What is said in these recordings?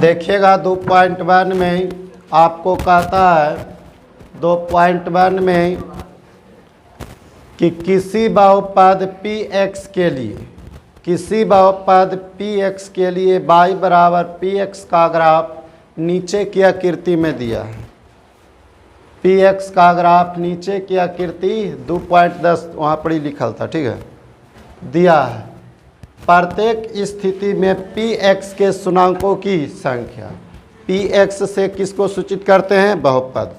देखिएगा 2.1 में आपको कहता है 2.1 में कि किसी बहुपद px के लिए y बराबर px का ग्राफ नीचे की आकृति में दिया है। px का ग्राफ नीचे की आकृति 2.10 वहाँ पर ही लिखा था, ठीक है, दिया है। प्रत्येक स्थिति में px के शुन्याङ्कों की संख्या, px से किसको सूचित करते हैं? बहुपद।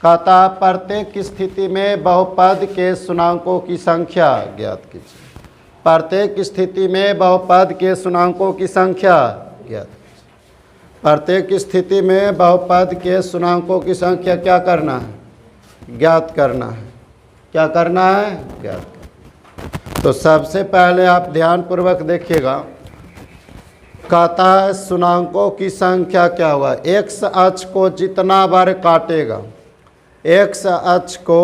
कहता है प्रत्येक स्थिति में बहुपद के शुन्याङ्कों की संख्या ज्ञात कीजिए। प्रत्येक स्थिति में बहुपद के शुन्याङ्कों की संख्या ज्ञात कीजिए। प्रत्येक स्थिति में बहुपद के शुन्याङ्कों की संख्या क्या करना है? ज्ञात करना है। क्या करना है? ज्ञात करना। तो सबसे पहले आप ध्यानपूर्वक देखिएगा, कहता है शुन्याङ्कों की संख्या क्या होगा? x अक्ष को जितना बार काटेगा, x अक्ष को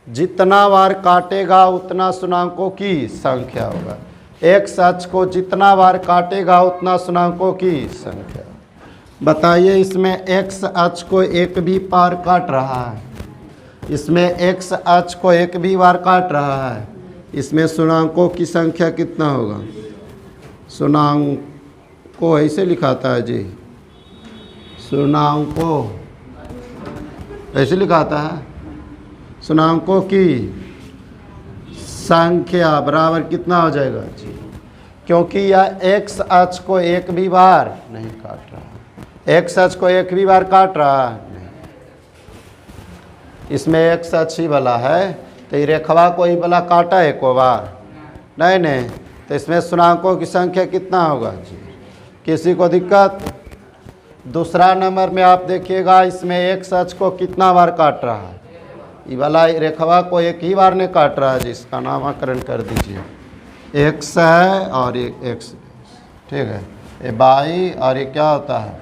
जितना बार काटेगा उतना शुन्याङ्कों की संख्या होगा। x अक्ष को जितना बार काटेगा उतना शुन्याङ्कों की संख्या। बताइए, इसमें x अक्ष को एक भी बार काट रहा है, इसमें x अक्ष को एक भी बार काट रहा है, इसमें शुन्याङ्कों की संख्या कितना होगा? शुन्याङ्कों ऐसे लिखाता है जी, शुन्याङ्कों ऐसे लिखाता है। शुन्याङ्कों की संख्या बराबर कितना हो जाएगा जी? क्योंकि यह x अक्ष को एक भी बार नहीं काट रहा, x अक्ष को एक भी बार काट रहा नहीं, इसमें x अक्ष ही वाला है, तो ये रेखवा को ही वाला काटा है को बार नहीं, तो इसमें शुन्याङ्कों की संख्या कितना होगा जी? किसी को दिक्कत? दूसरा नंबर में आप देखिएगा, इसमें x अक्ष को कितना बार काट रहा है? ये वाला रेखवा को एक ही बार ने काट रहा है जी, इसका नामकरण कर दीजिए। x है और ये x, ठीक है, ये y और ये क्या होता है?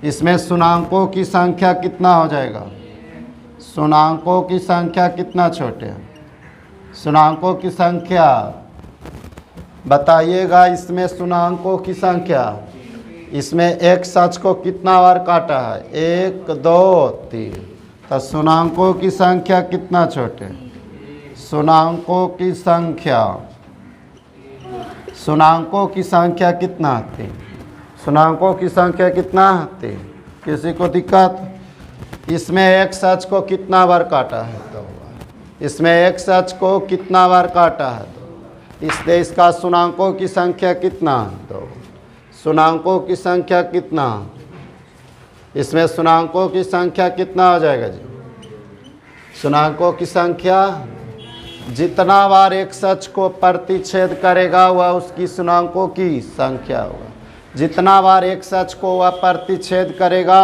इसमें शुन्याङ्कों की संख्या कितना हो जाएगा? शुन्याङ्कों की संख्या कितना छोटे? शुन्याङ्कों की संख्या बताइएगा। इसमें शुन्याङ्कों की संख्या, इसमें x अक्ष को कितना बार काटा है? 1 2 3, तो शुन्याङ्कों की संख्या कितना छोटे? शुन्याङ्कों की संख्या, शुन्याङ्कों की संख्या कितना? 3। शुन्याङ्कों की संख्या कितना? 3। किसी को दिक्कत? इसमें x अक्ष को कितना बार काटा है? 2 बार। इसमें x अक्ष को कितना बार काटा है? 2। इसलिए इसका शुन्याङ्कों की संख्या कितना? 2। शुन्याङ्कों की संख्या कितना? इसमें शुन्याङ्कों की संख्या कितना हो जाएगा जी? शुन्याङ्कों की संख्या जितना बार x अक्ष को प्रतिच्छेद करेगा वह उसकी शुन्याङ्कों की संख्या होगा। जितना बार x अक्ष को वह प्रतिच्छेद करेगा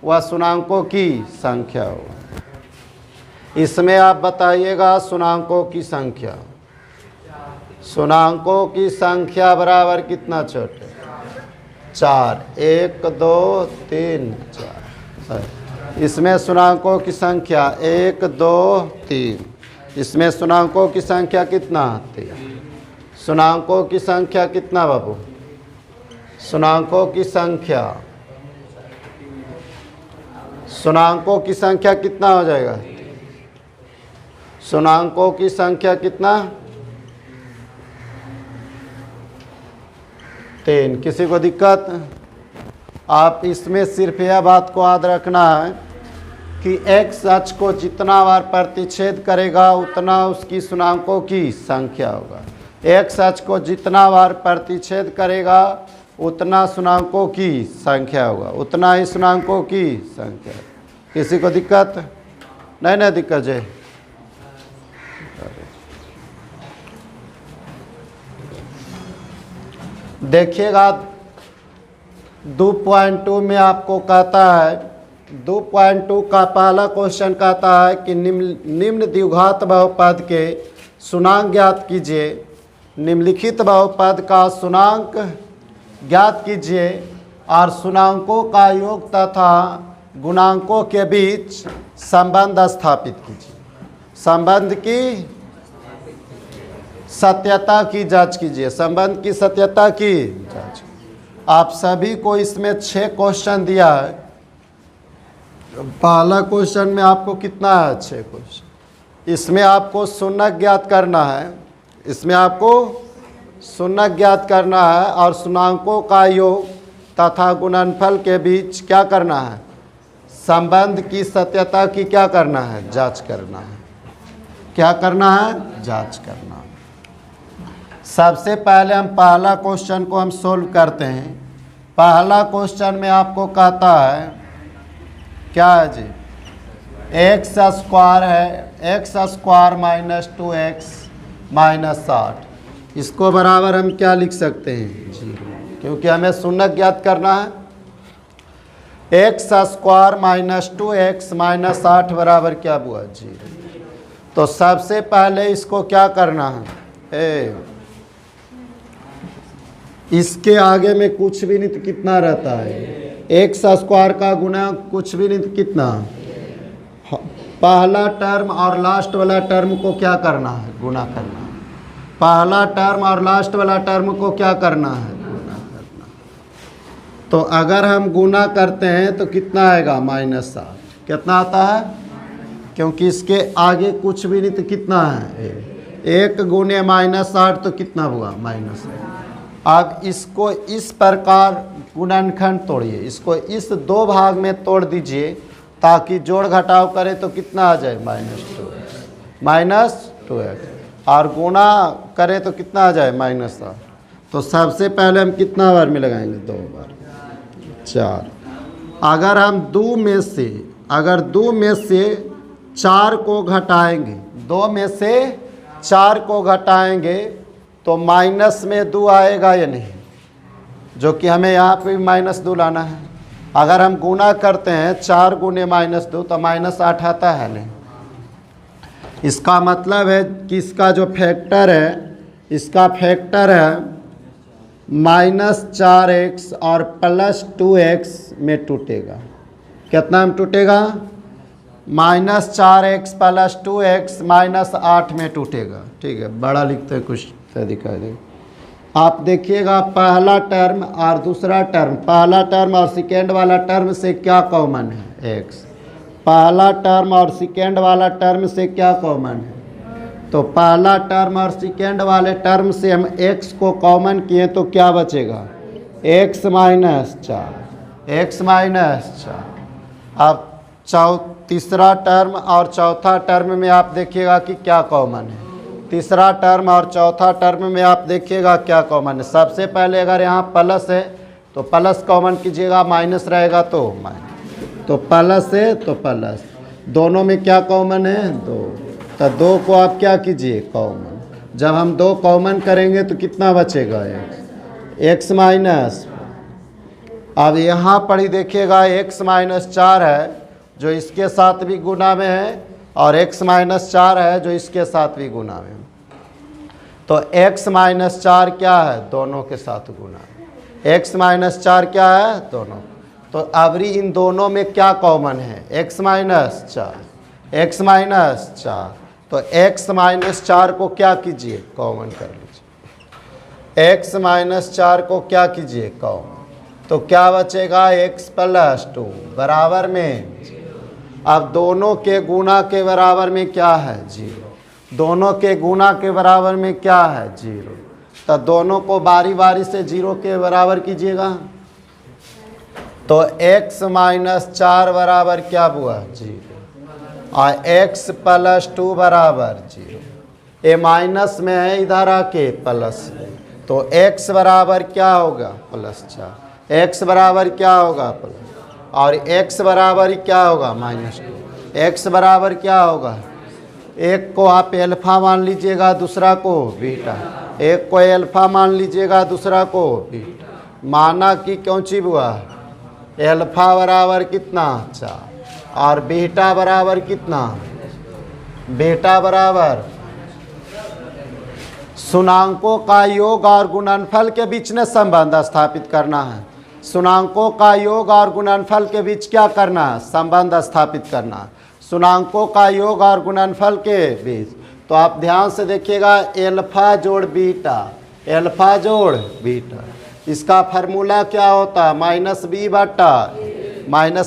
वह शुन्याङ्कों की संख्या होगा। इसमें आप बताइएगा शुन्याङ्कों की संख्या, शुन्याङ्कों की संख्या बराबर कितना छोटे? 4। 1 2 3 4। इसमें शुन्याङ्कों की संख्या 1 2 3, इसमें शुन्याङ्कों की संख्या कितना? 3। शुन्याङ्कों की संख्या कितना बाबू? शुन्याङ्कों की संख्या, शुन्याङ्कों की संख्या कितना हो जाएगा? शुन्याङ्कों की संख्या कितना? 3। किसी को दिक्कत? आप इसमें सिर्फ यह बात को याद रखना है कि x अक्ष को जितना बार प्रतिच्छेद करेगा उतना उसकी शुन्याङ्कों की संख्या होगा। x अक्ष को जितना बार प्रतिच्छेद करेगा उतना शुन्याङ्कों की संख्या होगा, उतना ही शुन्याङ्कों की संख्या। किसी को दिक्कत? नहीं दिक्कत जी। देखिएगा 2.2 में आपको कहता है, 2.2 का पहला क्वेश्चन कहता है कि निम्न द्विघात बहुपद के शुन्याङ्क ज्ञात कीजिए। निम्नलिखित बहुपद का शुन्याङ्क ज्ञात कीजिए और शुन्याङ्कों का योग तथा गुणांकों के बीच संबंध स्थापित कीजिए। संबंध की सत्यता की जांच कीजिए, संबंध की सत्यता की जांच। आप सभी को इसमें 6 क्वेश्चन दिया है। पहला क्वेश्चन में आपको कितना है? 6 क्वेश्चन। इसमें आपको शून्य ज्ञात करना है, इसमें आपको शून्य ज्ञात करना है और शून्याङ्कों का योग तथा गुणनफल के बीच क्या करना है? संबंध की सत्यता की क्या करना है? जांच करना है। क्या करना है? जांच करना है। सबसे पहले हम पहला क्वेश्चन को हम सोल्व करते हैं। पहला क्वेश्चन में आपको कहता है क्या है जी? एक्स स्क्वायर है, x square minus 2x minus 60, इसको बराबर हम क्या लिख सकते हैं? 0, क्योंकि हमें शून्य ज्ञात करना है। X square minus 2x minus 60 बराबर क्या हुआ? 0। तो सबसे पहले इसको क्या करना है? इसके आगे में कुछ भी नहीं तो कितना रहता है? एक्स स्क्वायर का गुना कुछ भी नहीं तो कितना? पहला टर्म और लास्ट वाला टर्म को क्या करना है? गुना करना है। पहला टर्म और लास्ट वाला टर्म को क्या करना है? गुना करना। तो अगर हम गुना करते हैं तो कितना आएगा? माइनस 60। कितना आता है? क्योंकि इसके आगे कुछ भी नहीं तो कितना है? 1 गुने माइनस 60 तो कितना हुआ? माइनस 60। अब इसको इस प्रकार गुणनखंड तोड़िए, इसको इस 2 भाग में तोड़ दीजिए ताकि जोड़ घटाव करे तो कितना आ जाए? Minus 2x। और गुणा करे तो कितना आ जाए? माइनस 60। तो सबसे पहले हम कितना बार में लगाएंगे? 2 बार, 4। अगर हम 2 में से 4 को घटाएंगे, 2 में से 4 को घटाएंगे तो माइनस में 2 आएगा या नहीं? जो कि हमें यहाँ पे माइनस 2 लाना है। अगर हम गुना करते हैं 4 गुने माइनस 2 तो माइनस 8 आता है नहीं? इसका मतलब है कि इसका जो फैक्टर है, इसका फैक्टर है माइनस 4x और प्लस 2x में टूटेगा। कितना में टूटेगा? Minus 4x plus 2x minus 8 में टूटेगा। ठीक है, बड़ा लिखते हैं कुछ तो दिखाई देगा। आप देखिएगा पहला टर्म और दूसरा टर्म, पहला टर्म और सेकेंड वाला टर्म से क्या कॉमन है? x। पहला टर्म और सेकेंड वाला टर्म से क्या कॉमन है? तो पहला टर्म और सेकेंड वाले टर्म से हम x को कॉमन किए तो क्या बचेगा? x minus 4, x minus 4। अब तीसरा टर्म और चौथा टर्म में आप देखिएगा कि क्या कॉमन है। तीसरा टर्म और चौथा टर्म में आप देखिएगा क्या कॉमन है। सबसे पहले अगर यहाँ प्लस है तो प्लस कॉमन कीजिएगा, माइनस रहेगा तो माइनस, तो प्लस है तो प्लस। दोनों में क्या कॉमन है? 2। तो 2 को आप क्या कीजिए? कॉमन। जब हम 2 कॉमन करेंगे तो कितना बचेगा? x minus. अब यहाँ पर ही देखिएगा x माइनस 4 है जो इसके साथ भी गुना में है और x माइनस 4 है जो इसके साथ भी गुना में। तो x माइनस 4 क्या है? दोनों के साथ गुना। x माइनस 4 क्या है? दोनों। तो अबरी इन दोनों में क्या कॉमन है? x minus 4, x minus 4। तो x माइनस 4 को क्या कीजिए? कॉमन कर लीजिए। x माइनस 4 को क्या कीजिए? कॉमन। तो क्या बचेगा? x प्लस 2 बराबर में। अब दोनों के गुना के बराबर में क्या है? 0। दोनों के गुना के बराबर में क्या है? 0। तो दोनों को बारी बारी से 0 के बराबर कीजिएगा। तो x माइनस 4 बराबर क्या हुआ? 0 और x प्लस 2 बराबर 0। ये माइनस में है, इधर आके प्लस में। तो x बराबर क्या होगा? प्लस 4। x बराबर क्या होगा? प्लस। और x बराबर क्या होगा? माइनस 2। x बराबर क्या होगा? एक को आप एल्फा मान लीजिएगा, दूसरा को बीटा। एक को एल्फा मान लीजिएगा, दूसरा को बीटा। माना कि कौन सी हुआ? एल्फा बराबर कितना? 4 और बीटा बराबर कितना? बीटा बराबर शून्याङ्कों का योग और गुणनफल के बीच में संबंध स्थापित करना है। शून्याङ्कों का योग और गुणनफल के बीच क्या करना है? संबंध स्थापित करना है। शून्याङ्कों का योग और गुणनफल के बीच। तो आप ध्यान से देखिएगा, एल्फा जोड़ बीटा, एल्फा जोड़ बीटा। इसका फार्मूला क्या होता है? माइनस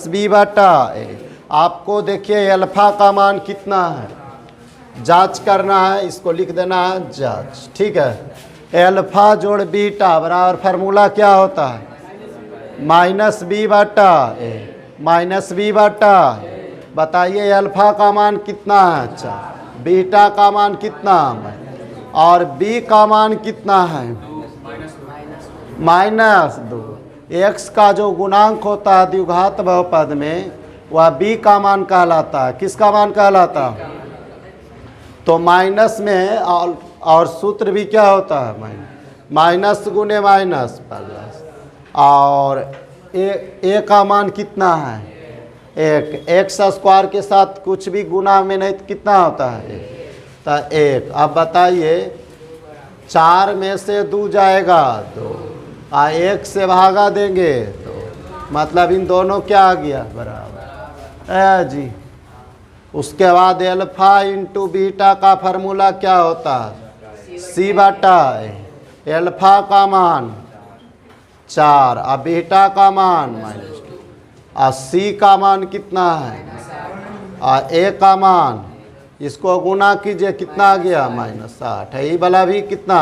बी बटा ए। आपको देखिए अल्फा का मान कितना है, जांच करना है, इसको लिख देना है जांच। ठीक है, अल्फा जोड़ बीटा बराबर फार्मूला क्या होता है? माइनस बी बटा ए। बताइए अल्फा का मान कितना है? 4। बीटा का मान कितना है? और बी का मान कितना है? -2। एक्स का जो गुणांक होता है द्विघात बहुपद में, वह बी का मान कहलाता है। किसका मान कहलाता है? तो माइनस में और सूत्र भी क्या होता है? माइनस गुने माइनस प्लस। और ए का मान कितना है? 1। एक्स स्क्वायर के साथ कुछ भी गुना में नहीं तो कितना होता है? 1। तो 1। अब बताइए 4 में से 2 जाएगा 2, 1 से भागा देंगे तो मतलब इन दोनों क्या आ गया? बराबर जी। उसके बाद अल्फा इंटू बीटा का फार्मूला क्या होता है? सी बटा ए। अल्फा का मान 4 और बीटा का मान -2 और सी का मान कितना है? और ए का मान, इसको गुना कीजिए कितना आ गया? -8 है। ये वाला भी कितना?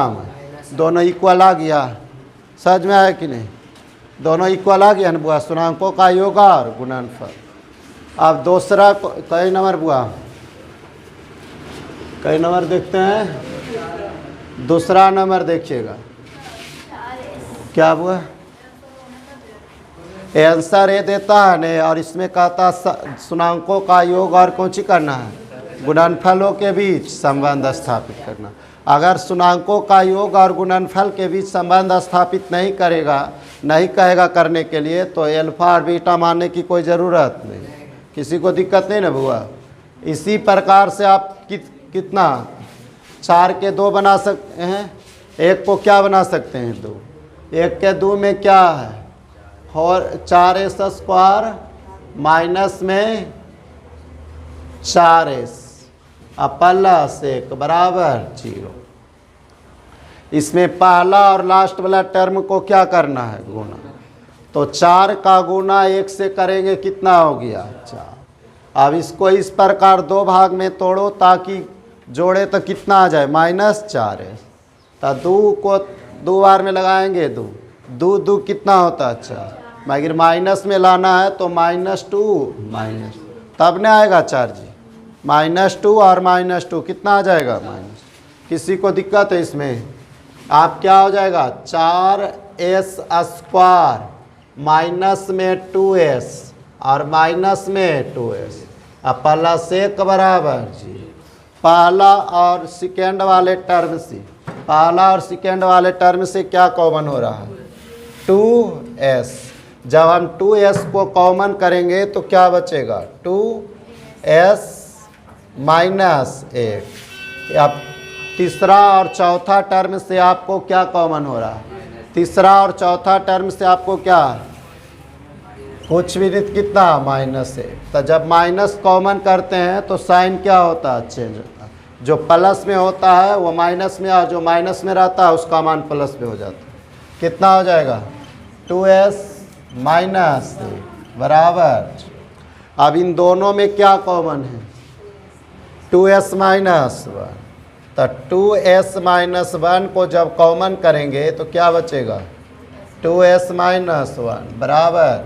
दोनों इक्वल आ गया। समझ में आया कि नहीं? दोनों इक्वल आ गया ना बुआ, स्थिरांकों का योग और गुणनफल। अब दूसरा कई नंबर बुआ, कई नंबर देखते हैं? दूसरा नंबर देखिएगा क्या बुआ, आंसर ये देता है ने, और इसमें कहता स्थिरांकों का योग और कौन सी करना है? गुणनफलों के बीच संबंध स्थापित करना। अगर स्थिरांकों का योग और गुणनफल के बीच संबंध स्थापित नहीं कहेगा करने के लिए, तो अल्फा और बीटा मानने की कोई ज़रूरत नहीं। किसी को दिक्कत नहीं ना बुआ? इसी प्रकार से आप कितना 4 के 2 बना सकते हैं, 1 को क्या बना सकते हैं? 2। 1 के 2 में क्या है? और 4s स्क्वायर माइनस में 4s प्लस 1 बराबर 0। इसमें पहला और लास्ट वाला टर्म को क्या करना है? गुना। तो 4 का गुना 1 से करेंगे कितना हो गया? 4। अब इसको इस प्रकार 2 भाग में तोड़ो ताकि जोड़े तो कितना आ जाए? -4s। तो 2 को 2 बार में लगाएंगे 2 2 कितना होता है? 4। मगर माइनस में लाना है तो -2 तब नहीं आएगा 4 जी। -2 और -2 कितना आ जाएगा? किसी को दिक्कत है इसमें? आप क्या हो जाएगा? 4s स्क्वायर माइनस में 2s और माइनस में 2s और प्लस 1 बराबर जी। पहला और सेकेंड वाले टर्म से क्या कॉमन हो रहा है? 2s। जब हम 2s को कॉमन करेंगे तो क्या बचेगा? 2s -1। अब तीसरा और चौथा टर्म से आपको क्या कॉमन हो रहा है? तीसरा और चौथा टर्म से आपको क्या? कुछ भी नहीं, कितना? -1। तो जब माइनस कॉमन करते हैं तो साइन क्या होता है? चेंज होता है। जो प्लस में होता है वो माइनस में, और जो माइनस में रहता है उसका मान प्लस में हो जाता है। कितना हो जाएगा? 2s -1 बराबर। अब इन दोनों में क्या कॉमन है? 2s -1। तो 2s -1 को जब कॉमन करेंगे तो क्या बचेगा? 2s -1 बराबर।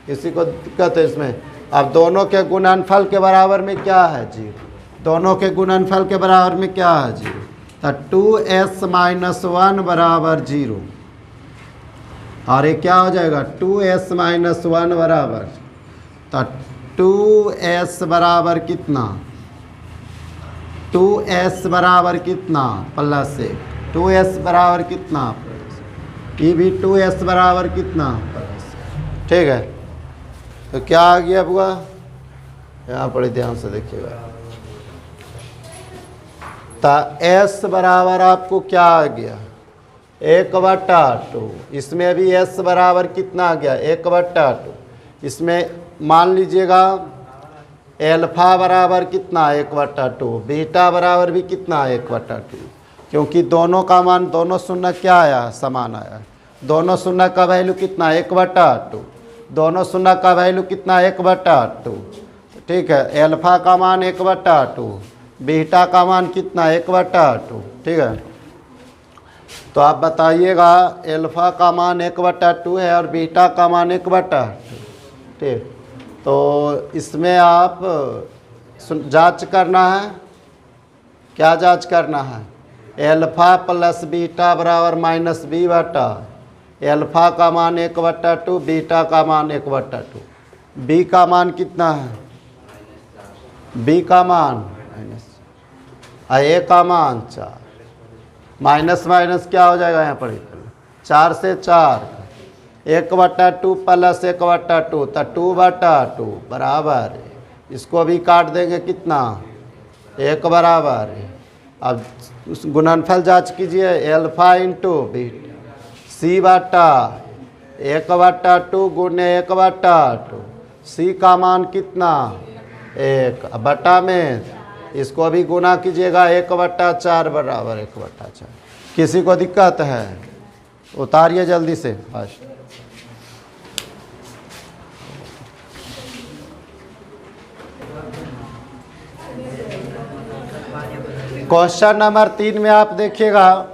किसी को दिक्कत है इसमें? अब दोनों के गुणनफल के बराबर में क्या है? 0। दोनों के गुणनफल के बराबर में क्या है? 0। तो 2s -1 बराबर 0। और ये क्या हो जाएगा? 2s -1 बराबर, तो 2s बराबर कितना? 2s बराबर कितना? +1। 2s बराबर कितना? +1। ये भी 2s बराबर कितना? +1। ठीक है, तो क्या आ गया बुआ? यहाँ बड़े ध्यान से देखिएगा। तो s बराबर आपको क्या आ गया? 1/2। इसमें भी s बराबर कितना आ गया? 1/2। इसमें मान लीजिएगा अल्फा बराबर कितना? 1/2। बीटा बराबर भी कितना? 1/2। क्योंकि दोनों का मान, दोनों शून्य क्या आया? समान आया। दोनों शून्य का वैल्यू कितना 1/2, दोनों शून्य का वैल्यू कितना 1/2, ठीक है। एल्फा का मान 1/2, बीटा का मान कितना 1/2, ठीक है। तो आप बताइएगा एल्फा का मान 1/2 है और बीटा का मान 1/2, ठीक। तो इसमें आप जांच करना है, क्या जांच करना है, एल्फा प्लस बीटा बराबर -b/, एल्फा का मान 1/2, बीटा का मान 1/2, बी का मान कितना है, बी का मान ए का मान 4, माइनस माइनस क्या हो जाएगा यहाँ पर 4 से 4, 1/2 प्लस 1/2 तो 2/2 बराबर, इसको भी काट देंगे कितना 1 बराबर। अब उस गुणनफल जांच कीजिए, एल्फा इंटू बीटा c/, 1/2 गुने 1/2, सी का मान कितना 1 बटा में इसको भी गुना कीजिएगा 1/4 बराबर 1/4। किसी को दिक्कत है उतारिए जल्दी से फास्ट। क्वेश्चन नंबर 3 में आप देखिएगा,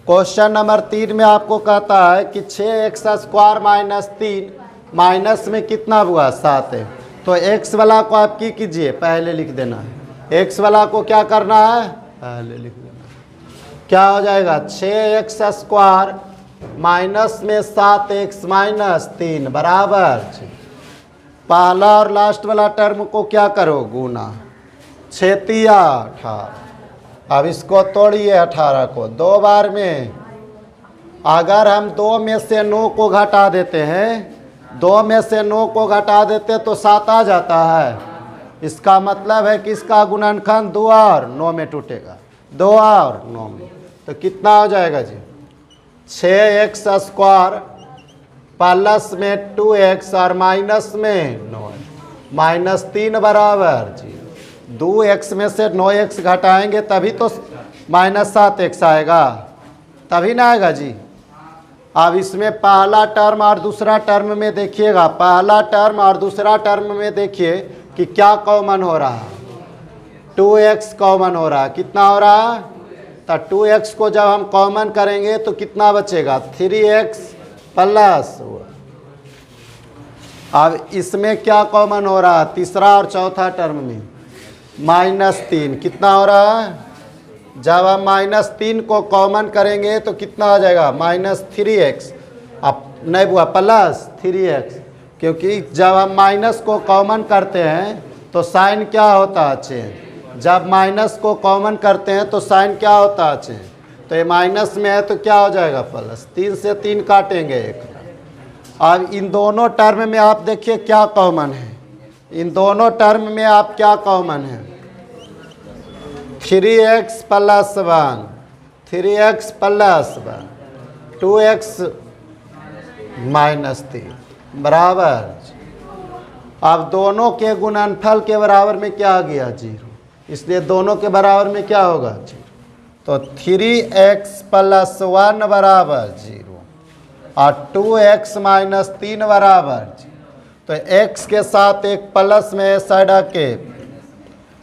क्वेश्चन नंबर 3 में आपको कहता है कि 6x² - 3 माइनस में कितना हुआ 7 है। तो x वाला को आप की कीजिए, पहले लिख देना है, x वाला को क्या करना है पहले लिख देना है। क्या हो जाएगा 6x² माइनस में 7x - 3 बराबर, पहला और लास्ट वाला टर्म को क्या करो गुना, 6 × 18। अब इसको तोड़िए 18 को 2 बार में, अगर हम 2 में से 9 को घटा देते हैं, 2 में से 9 को घटा देते तो 7 आ जाता है। इसका मतलब है कि इसका गुणनखंड 2 और 9 में टूटेगा, 2 और 9 में, तो कितना हो जाएगा जी 6x² प्लस में 2x और माइनस में 9 -3 बराबर जी 2x में से 9x घटाएंगे तभी तो -7x आएगा, तभी ना आएगा जी। अब इसमें पहला टर्म और दूसरा टर्म में देखिएगा, पहला टर्म और दूसरा टर्म में देखिए कि क्या कॉमन हो रहा है, 2x कॉमन हो रहा है। कितना हो रहा है, तो 2x को जब हम कॉमन करेंगे तो कितना बचेगा 3x प्लस। अब इसमें क्या कॉमन हो रहा है, तीसरा और चौथा टर्म में -3, कितना हो रहा है, जब हम -3 को कॉमन करेंगे तो कितना आ जाएगा -3x, अब नहीं हुआ प्लस 3x, क्योंकि जब हम माइनस को कॉमन करते हैं तो साइन क्या होता है चेंज, जब माइनस को कॉमन करते हैं तो साइन क्या होता है चेंज, तो ये माइनस में है तो क्या हो जाएगा प्लस, 3 से 3 काटेंगे 1। अब इन दोनों टर्म में आप देखिए क्या कॉमन है, इन दोनों टर्म में आप क्या कॉमन है, 3x + 1, 3x + 1, 2x - 3 बराबर। अब दोनों के गुणनफल के बराबर में क्या आ गया 0, इसलिए दोनों के बराबर में क्या होगा 0, तो 3x + 1 बराबर 0 और 2x - 3 बराबर 0। तो x के साथ एक प्लस में साइड आके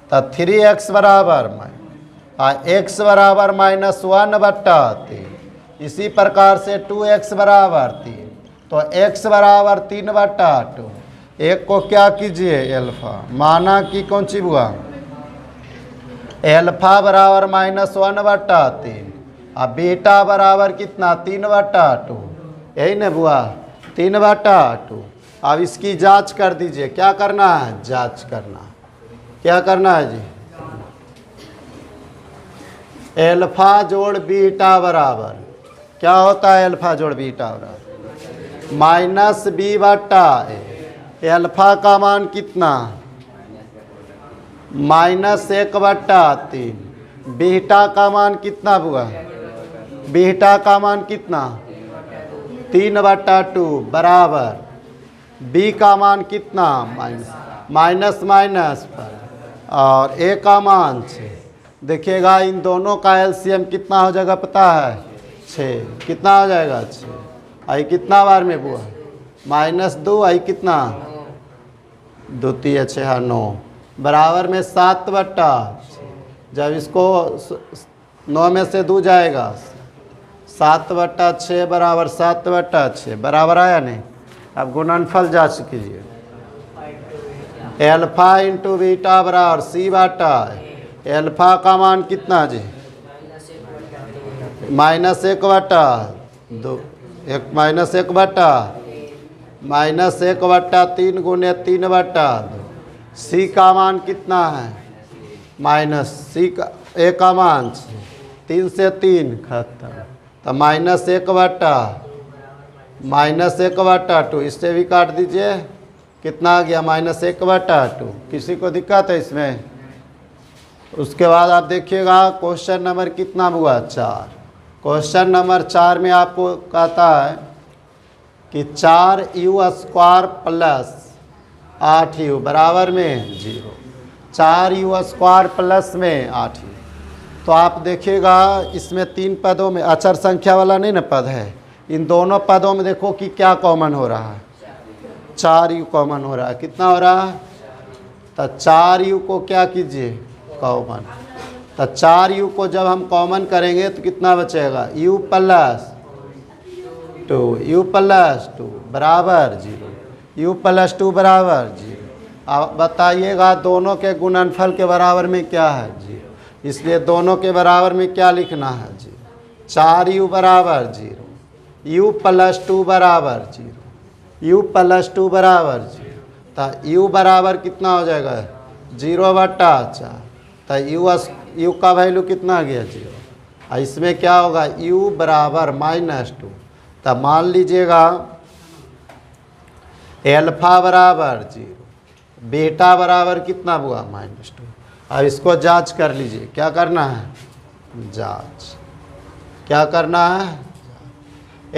तो 3x बराबर x बराबर -1/3, इसी प्रकार से 2x बराबर 3, तो x बराबर 3/2। एक को क्या कीजिए एल्फा, माना कि कौन सी हुआ एल्फा बराबर -1/3 और बीटा बराबर कितना 3/2, यही ना हुआ 3/2। अब इसकी जांच कर दीजिए, क्या करना है जांच करना, क्या करना है जी, एल्फा जोड़ बीटा बराबर क्या होता है, एल्फा जोड़ बीटा बराबर -b/a, एल्फा का मान कितना -1/3, बीटा का मान कितना हुआ, बीटा का मान कितना 3/2 बराबर, बी का मान कितना माइनस पर और ए का मान 6। देखिएगा इन दोनों का एलसीएम कितना हो जाएगा पता है 6 कितना हो जाएगा 6। आई कितना बार में बुआ -2 आई कितना 2 3 6 9 बराबर में 7 बट्टा। जब इसको 9 में से 2 जाएगा 7 बट्टा 6 बराबर 7 बट्टा 6 बराबर आया नहीं। अब गुणनफल जांच कीजिए। एल्फा इंटू बीटा बराबर सी बाटा। एल्फा का मान कितना जी -1 बट्टा 2 -1 बट्टा -1/3 गुने 3 बट्टा 2। सी का मान कितना है सी का ए का मान 3 से 3 खत्म। तो -1/2 इससे भी काट दीजिए। कितना आ गया -1/2। किसी को दिक्कत है इसमें? उसके बाद आप देखिएगा क्वेश्चन नंबर कितना हुआ 4। क्वेश्चन नंबर 4 में आपको कहता है कि 4u² प्लस 8u बराबर में 0। 4u² प्लस में 8u। तो आप देखिएगा इसमें 3 पदों में अचर संख्या वाला नहीं ना पद है। इन दोनों पदों में देखो कि क्या कॉमन हो रहा है 4u कॉमन हो रहा है। कितना हो रहा है? तो 4u को क्या कीजिए कॉमन। तो 4u को जब हम कॉमन करेंगे तो कितना बचेगा u प्लस 2 बराबर 0। u प्लस 2 बराबर 0। अब बताइएगा दोनों के गुणनफल के बराबर में क्या है 0। इसलिए दोनों के बराबर में क्या लिखना है 0। 4u बराबर 0 u प्लस 2 बराबर 0 u प्लस 2 बराबर 0। तो u बराबर कितना हो जाएगा 0/4। तो u का वैल्यू कितना आ गया 0। और इसमें क्या होगा u बराबर -2। तब मान लीजिएगा एल्फा बराबर 0 बीटा बराबर कितना हुआ -2। अब इसको जांच कर लीजिए। क्या करना है जांच। क्या करना है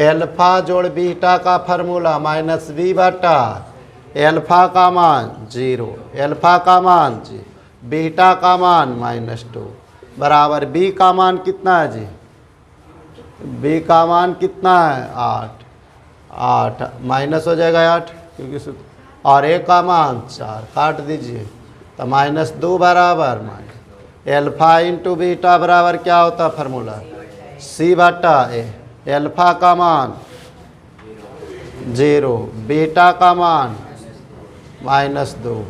एल्फा जोड़ बीटा का फार्मूला -b/। एल्फा का मान 0 एल्फा का मान 0 बीटा का मान -2 बराबर b का मान कितना है जी b का मान कितना है 8 माइनस हो जाएगा 8 क्योंकि और a का मान 4 काट दीजिए। तो -2 बराबर एल्फा इंटू बीटा बराबर क्या होता है फार्मूला c/a। एल्फा का मान 0 बीटा का मान -2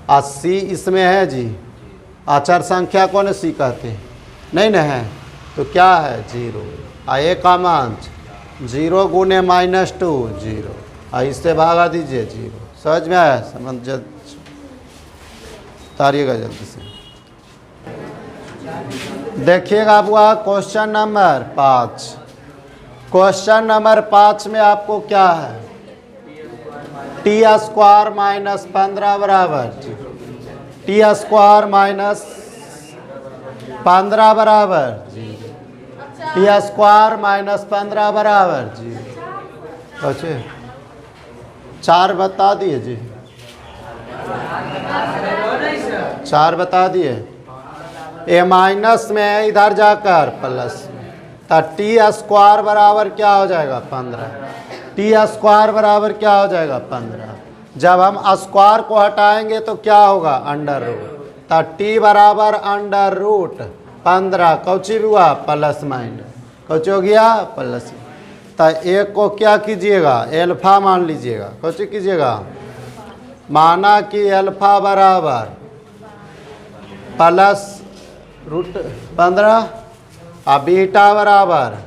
और c इसमें है जी अचर संख्या को न c कहते हैं नहीं न है। तो क्या है 0 और a का मान 0 गुने -2 0 और इससे भागा दीजिए 0। समझ में आया? समझ तारिएगा जल्दी से। देखिएगा बुआ क्वेश्चन नंबर 5। क्वेश्चन नंबर 5 में आपको क्या है t² - 15 बराबर t² - 15 बराबर t² - 15 बराबर 0। 4 बता दिए जी 4 बता दिए। ए माइनस में इधर जाकर प्लस तो t² बराबर क्या हो जाएगा 15। t² बराबर क्या हो जाएगा 15। जब हम स्क्वायर को हटाएंगे तो क्या होगा अंडर रूट। तो t बराबर अंडर रूट 15 कौची भी हुआ प्लस माइनस कौची हो गया प्लस। तो एक को क्या कीजिएगा एल्फा मान लीजिएगा। कौची कीजिएगा माना कि एल्फा बराबर +√15 और बीटा बराबर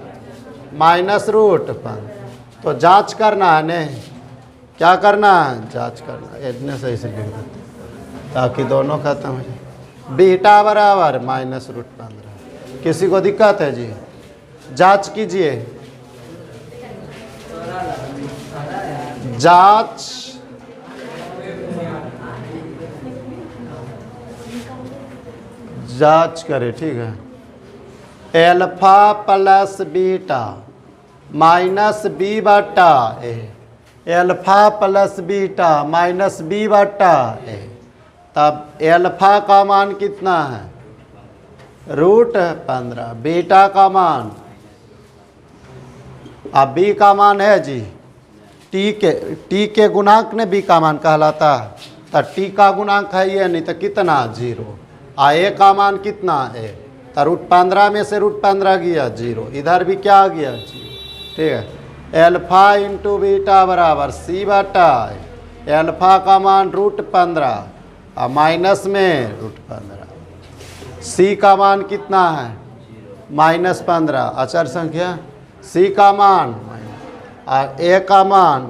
-√15। तो जांच करना है नहीं क्या करना है जांच करना है। इतने सही से लिख देते ताकि दोनों खत्म हो जाए। बीटा बराबर -√15। किसी को दिक्कत है जी जांच कीजिए। जांच करें ठीक है। Alpha plus beta -b/a alpha plus beta -b/a। तब एल्फा का मान कितना है √15 बीटा का मान अब बी का मान है जी टी के गुणांक ने बी का मान कहलाता है, तो टी का गुणांक है ये, नहीं तो कितना 0। आ ए का मान कितना है, तो √15 में से √15 गया 0, इधर भी क्या आ गया 0। ठीक है, एल्फा इंटू बीटा बराबर सी बटा एल्फा का मान √15 और माइनस में √15। सी का मान कितना है -15, अचर संख्या सी का मान और ए का मान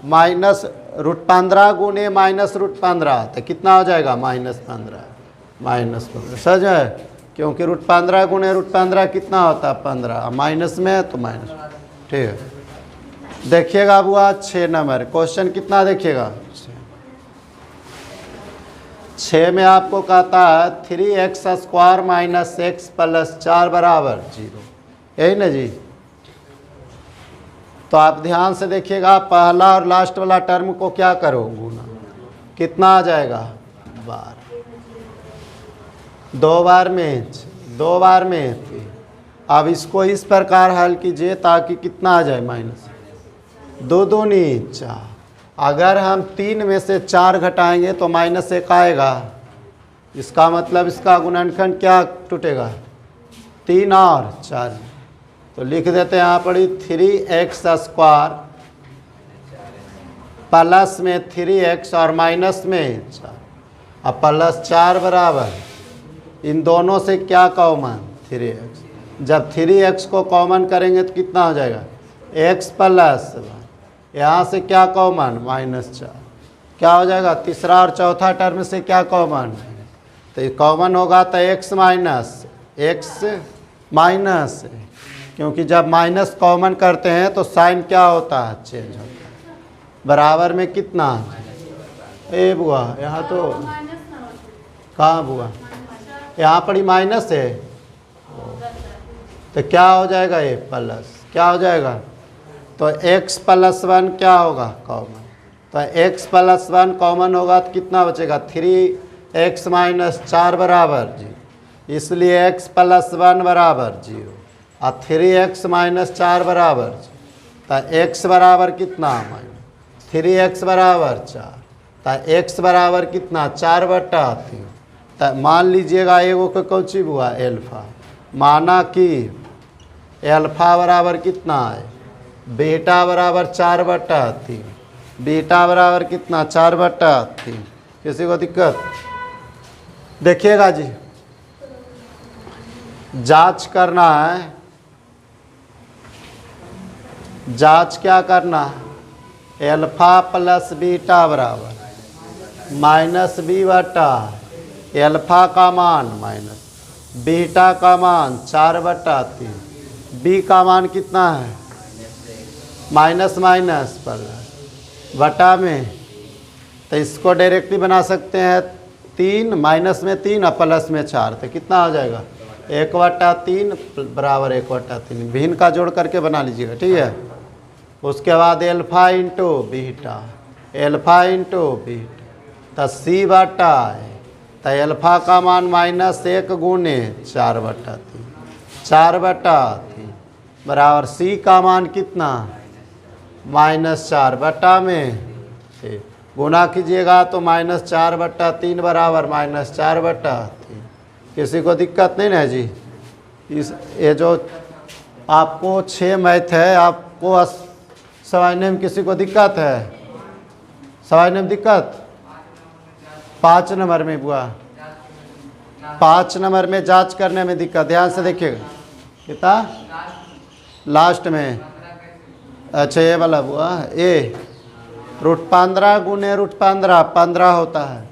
माइनस √15 गुने -√15, तो कितना हो जाएगा -15 सच है, क्योंकि √15 गुने √15 कितना होता है 15, माइनस में है तो माइनस। ठीक है, देखिएगा बुआ 6 नंबर क्वेश्चन कितना देखिएगा 6 में आपको कहता है 3x² - x + 4 बराबर 0, यही ना जी। तो आप ध्यान से देखिएगा, पहला और लास्ट वाला टर्म को क्या करो गुना, कितना आ जाएगा 12, 2 बार में 2 बार में 3। अब इसको इस प्रकार हल कीजिए ताकि कितना आ जाए -2 दूनी 4। अगर हम 3 में से 4 घटाएंगे तो -1 आएगा, इसका मतलब इसका गुणनखंड क्या टूटेगा 3 और 4। तो लिख देते हैं यहाँ पर 3x² प्लस में 3x और माइनस में 4 अब +4 बराबर इन दोनों से क्या कॉमन 3x। जब 3x को कॉमन करेंगे तो कितना हो जाएगा x + 1, यहाँ से क्या कॉमन -4, क्या हो जाएगा तीसरा और चौथा टर्म से क्या कॉमन, तो ये कॉमन होगा तो x माइनस, क्योंकि जब माइनस कॉमन करते हैं तो साइन क्या होता है चेंज होता है, बराबर में कितना ए बुआ, यहाँ तो कहाँ बुआ, यहाँ पर ही माइनस है, तो क्या हो जाएगा ये प्लस, क्या हो जाएगा, तो x + 1 क्या होगा कॉमन, तो x + 1 कॉमन होगा तो कितना बचेगा 3x - 4 बराबर 0, इसलिए x + 1 बराबर 0 और 3x - 4 बराबर 0, तो x बराबर कितना 3x बराबर 4, तो x बराबर कितना 4/3। तो मान लीजिएगा एगो को कौची हुआ एल्फा, माना कि एल्फा बराबर कितना है बीटा बराबर 4/3, बीटा बराबर कितना 4/3। किसी को दिक्कत देखिएगा जी, जांच करना है, जांच क्या करना है, एल्फा + बीटा बराबर -b/, एल्फा का मान माइनस बीटा का मान 4/3, बी का मान कितना है माइनस प्लस बटा में, तो इसको डायरेक्टली बना सकते हैं 3 माइनस में 3 और प्लस में 4, तो कितना हो जाएगा 1/3 बराबर 1/3, भिन्न का जोड़ करके बना लीजिएगा। ठीक है, उसके बाद alpha into beta, alpha into beta तो सी बटा है, तो एल्फा का मान -1 गुने 4/3, 4/3 बराबर सी का मान कितना -4 बटा में गुना कीजिएगा तो -4/3 बराबर -4/3। किसी को दिक्कत नहीं ना जी, इस ये जो आपको 6 मैथ है आपको समझने में किसी को दिक्कत है, समझने में दिक्कत 5 नंबर में बुआ, 5 नंबर में जांच करने में दिक्कत, ध्यान से देखिएगा कितना लास्ट में, अच्छा ये वाला बुआ ए √15 गुने √15 15 होता है,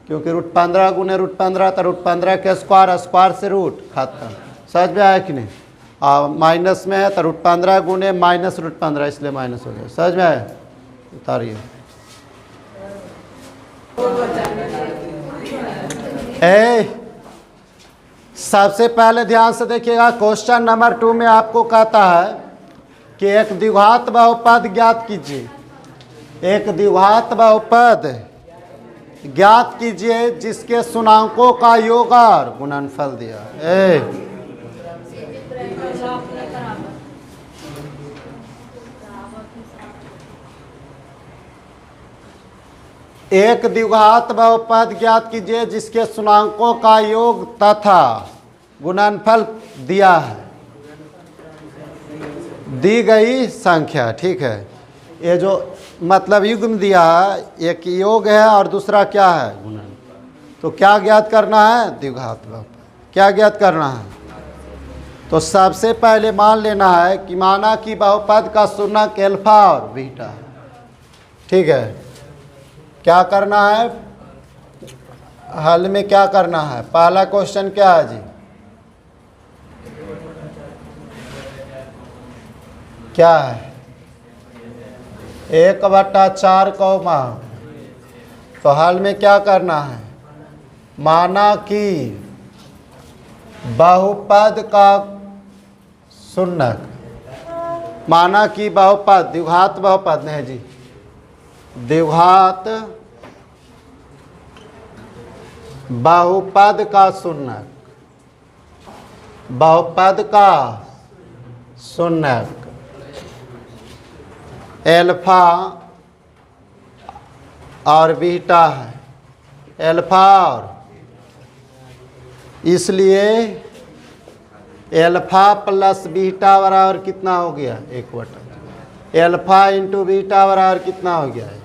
क्योंकि √15 गुने √15 तो √15 के स्क्वायर से रूट खाता, समझ में आया कि नहीं, माइनस में है तो √15 गुने -√15 इसलिए माइनस हो गया, समझ में आया, उतारिए। सबसे पहले ध्यान से देखिएगा, क्वेश्चन नंबर 2 में आपको कहता है कि एक द्विघात बहुपद ज्ञात कीजिए, एक द्विघात बहुपद ज्ञात कीजिए जिसके शुन्याङ्कों का योग और गुणनफल दिया। एक द्विघात बहुपद ज्ञात कीजिए जिसके शुन्याङ्कों का योग तथा गुणनफल दिया है, दी गई संख्या। ठीक है, ये जो मतलब युग्म दिया है, एक योग है और दूसरा क्या है, गुणन। तो क्या ज्ञात करना है, द्विघात बहुपद। क्या ज्ञात करना है, तो सबसे पहले मान लेना है कि माना कि बहुपद का शुन्याङ्क अल्फा और बीटा है। ठीक है, क्या करना है, हल में क्या करना है, पहला क्वेश्चन क्या है जी, क्या है, 1/4 कौमा। तो हल में क्या करना है, माना कि बहुपद का शुन्याङ्क, माना कि बहुपद द्विघात बहुपद नहीं जी, द्विघात बहुपद का शुन्याङ्क, बहुपद का शुन्याङ्क अल्फा और बीटा है, अल्फा और, इसलिए अल्फा प्लस बीटा बराबर कितना हो गया, 1/, अल्फा इंटू बीटा बराबर कितना हो गया है